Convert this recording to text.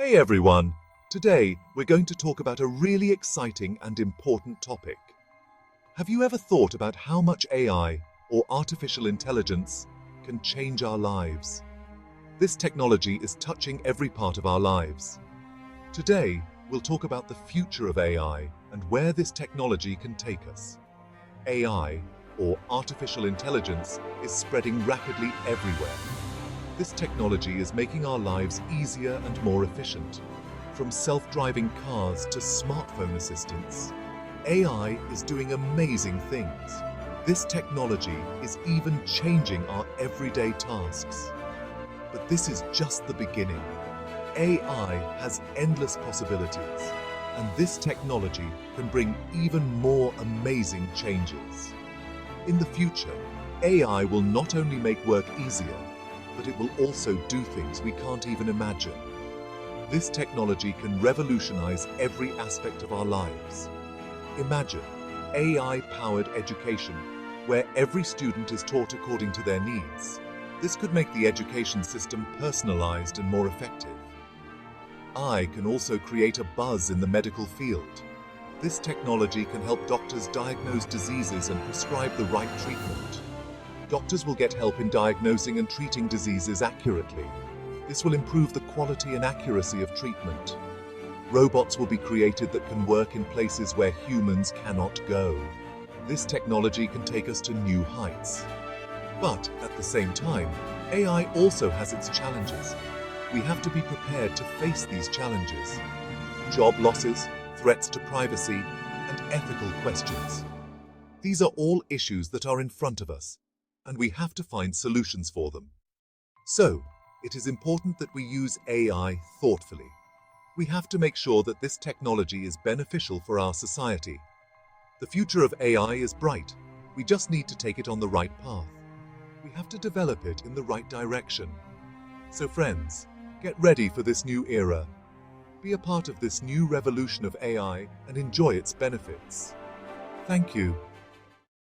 Hey everyone! Today we're going to talk about a really exciting and important topic. Have you ever thought about how much AI, or artificial intelligence, can change our lives? This technology is touching every part of our lives. Today, we'll talk about the future of AI and where this technology can take us. AI, or artificial intelligence, is spreading rapidly everywhere. This technology is making our lives easier and more efficient. From self-driving cars to smartphone assistants, AI is doing amazing things. This technology is even changing our everyday tasks. But this is just the beginning. AI has endless possibilities, and this technology can bring even more amazing changes. In the future, AI will not only make work easier, but it will also do things we can't even imagine. This technology can revolutionize every aspect of our lives. Imagine AI-powered education, where every student is taught according to their needs. This could make the education system personalized and more effective. AI can also create a buzz in the medical field. This technology can help doctors diagnose diseases and prescribe the right treatment. Doctors will get help in diagnosing and treating diseases accurately. This will improve the quality and accuracy of treatment. Robots will be created that can work in places where humans cannot go. This technology can take us to new heights. But at the same time, AI also has its challenges. We have to be prepared to face these challenges. Job losses, threats to privacy, and ethical questions. These are all issues that are in front of us, and we have to find solutions for them. So, it is important that we use AI thoughtfully. We have to make sure that this technology is beneficial for our society. The future of AI is bright. We just need to take it on the right path. We have to develop it in the right direction. So friends, get ready for this new era. Be a part of this new revolution of AI and enjoy its benefits. Thank you.